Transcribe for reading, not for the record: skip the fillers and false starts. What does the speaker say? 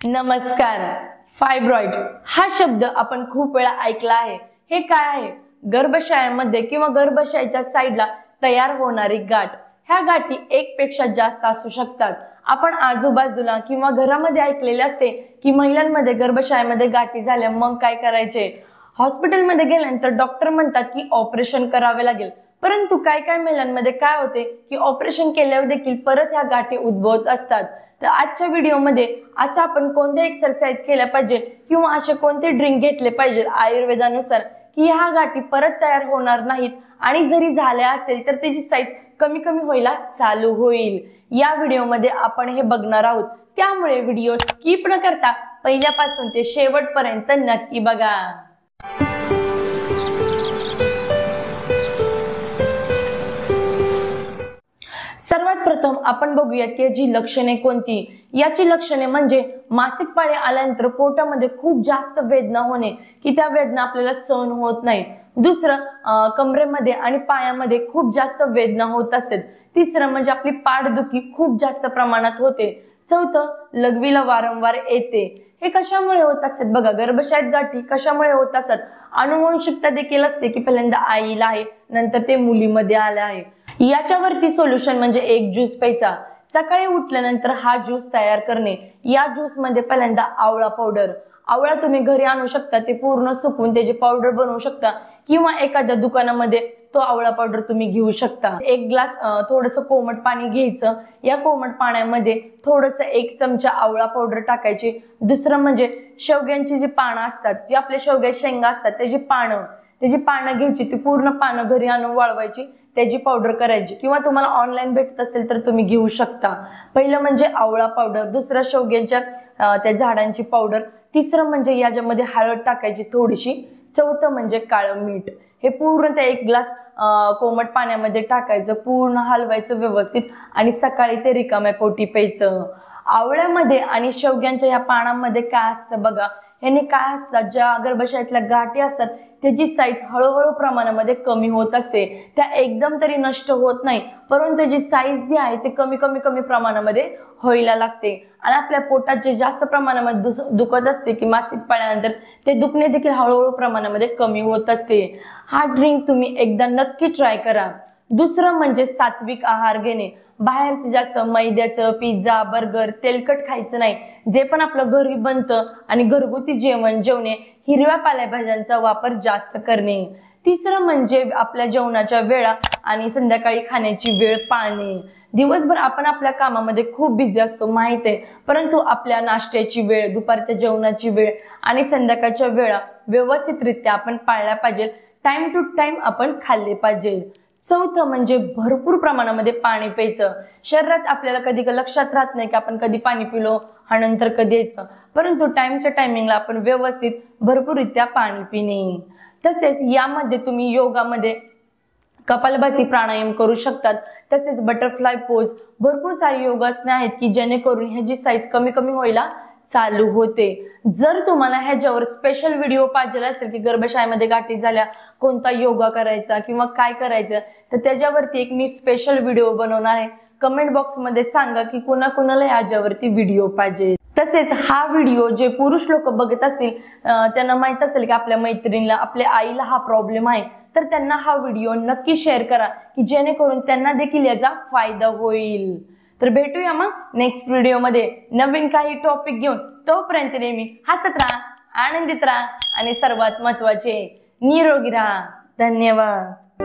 नमस्कार. फायब्रॉइड हा शब्द आपण खूप वेळा ऐकला आहे. हे काय आहे? गर्भाशयामध्ये किंवा गर्भाशयाच्या साईडला तयार होणारी गाठ. ह्या गाठी एक पेक्षा जास्त असू शकतात. आपण आजूबाजूला किंवा घरामध्ये ऐकलेले असते की महिलांमध्ये गर्भाशयामध्ये गाठी झाल्या मग काय करायचे. हॉस्पिटलमध्ये गेल्यानंतर डॉक्टर म्हणतात की ऑपरेशन करावे लागेल. परंतु काय महिलांमध्ये काय होते की ऑपरेशन केल्यावर देखील परत ह्या गाठी उद्भवत असतात. तर आजच्या व्हिडिओमध्ये असं आपण कोणते एक्सरसाइज केल्या पाहिजे किंवा असे कोणते ड्रिंक घेतले पाहिजे आयुर्वेदानुसार की ह्या गाठी परत तयार होणार नाहीत आणि जरी झाल्या असेल तर त्याची साईज कमी व्हायला चालू होईल. या व्हिडिओमध्ये आपण हे बघणार आहोत. त्यामुळे व्हिडिओ स्किप न करता पहिल्यापासून ते शेवटपर्यंत नक्की बघा. सर्वात प्रथम आपण बघूया की याची लक्षणे कोणती. याची लक्षणे म्हणजे मासिक पाळी आल्यानंतर पोटामध्ये खूप जास्त वेदना होणे की त्या वेदना आपल्याला सहन होत नाही. दुसरं, कमरेमध्ये आणि पायामध्ये खूप जास्त वेदना होत असते. तिसरं म्हणजे आपली पाठदुखी खूप जास्त प्रमाणात होते. चौथं, लघवीला वारंवार येते. हे कशामुळे होत असतात बघा. गर्भाशयात गाठी कशामुळे होत असतात? अनुवंशिकता देखील असते की पहिल्यांदा आईला आहे नंतर ते मुलीमध्ये आले आहे. याच्यावरती सोल्युशन म्हणजे एक ज्यूस प्यायचा. सकाळी उठल्यानंतर हा ज्यूस तयार करणे. या ज्यूस मध्ये पहिल्यांदा आवळा पावडर. आवळा तुम्ही घरी आणू शकता, ते पूर्ण सुकवून त्याची पावडर बनवू शकता किंवा एखाद्या दुकानामध्ये तो आवळा पावडर तुम्ही घेऊ शकता. एक ग्लास थोडस कोमट पाणी घ्यायचं. या कोमट पाण्यामध्ये थोडस 1 चमचा आवळा पावडर टाकायची. दुसरं म्हणजे शेवग्यांची जी पानं असतात, जी आपल्या शेवग्याच्या शेंगा असतात त्याची पानं घ्यायची. ती पूर्ण पानं घरी आणून वाळवायची, त्याची पावडर करायची किंवा तुम्हाला ऑनलाईन भेटत असेल तर तुम्ही घेऊ शकता. पहिलं म्हणजे आवळा पावडर, दुसरं शेवग्याच्या त्या झाडांची पावडर, तिसरं म्हणजे याच्यामध्ये हळद टाकायची थोडीशी, चौथं म्हणजे काळं मीठ. हे पूर्ण त्या 1 ग्लास कोमट पाण्यामध्ये टाकायचं, पूर्ण हलवायचं व्यवस्थित आणि सकाळी ते रिकाम्या पोटी प्यायचं. आवळ्यामध्ये आणि शेवग्यांच्या या पानांमध्ये काय असतं बघा. ह्याने काय असतात, ज्या गर्भाशयातल्या गाठी असतात त्याची साईज हळूहळू प्रमाणामध्ये कमी होत असते. त्या एकदम तरी नष्ट होत नाही, परंतु त्याची साईज जी आहे ते कमी प्रमाणामध्ये व्हायला लागते आणि आपल्या पोटात जे जास्त प्रमाणामध्ये दुखत असते की मासिक पाळ्यानंतर ते दुखणे देखील हळूहळू प्रमाणामध्ये कमी होत असते. हा ड्रिंक तुम्ही एकदा नक्की ट्राय करा. दुसरं म्हणजे सात्विक आहार घेणे. बाहेरचं जास्त मैद्याचं, पिझ्झा, बर्गर, तेलकट खायचं नाही. जे पण आपलं घरी बनतं आणि घरगुती जेवणे, हिरव्या पालेभाज्यांचा वापर जास्त करणे. तिसरं म्हणजे आपल्या जेवणाच्या वेळा आणि संध्याकाळी खाण्याची वेळ पाळणे. दिवसभर आपण आपल्या कामामध्ये खूप बिझी असतो माहित आहे, परंतु आपल्या नाश्त्याची वेळ, दुपारच्या जेवणाची वेळ आणि संध्याकाळच्या वेळा व्यवस्थितरित्या आपण पाळल्या पाहिजे. टाइम टू टाइम आपण खाल्ले पाहिजे. चौथं म्हणजे भरपूर प्रमाणामध्ये पाणी प्यायचं. शरीरात आपल्याला कधी लक्षात राहत नाही की आपण कधी पाणी पिलो हा नंतर कधी यायचं, परंतु टाइमच्या टायमिंगला आपण व्यवस्थित भरपूररित्या पाणी पिणे. तसेच यामध्ये तुम्ही योगामध्ये कपालभाती प्राणायाम करू शकतात. तसेच बटरफ्लाय पोज, भरपूर सारी योगासने आहेत की जेणेकरून ह्याची साईज कमी व्हायला चालू होते. जर तुम्हाला ह्याच्यावर स्पेशल व्हिडिओ पाहिजे असेल की गर्भाशयामध्ये गाठी झाल्या कोणता योगा करायचा किंवा काय करायचं, तर त्याच्यावरती एक मी स्पेशल व्हिडिओ बनवणार आहे. कमेंट बॉक्स मध्ये सांगा की कोणाकोणाला याच्यावरती व्हिडिओ पाहिजे. तसेच हा व्हिडिओ जे पुरुष लोक बघत असतील त्यांना माहित असेल की आपल्या मैत्रिणीला, आपल्या आईला हा प्रॉब्लेम आहे, तर त्यांना हा व्हिडिओ नक्की शेअर करा की जेणेकरून त्यांना देखील याचा फायदा होईल. तर भेटूया मग नेक्स्ट व्हिडिओमध्ये नवीन काही टॉपिक घेऊन. तोपर्यंत नेहमी हसत राहा, आनंदित राहा आणि सर्वात महत्त्वाचे निरोगी राहा. धन्यवाद.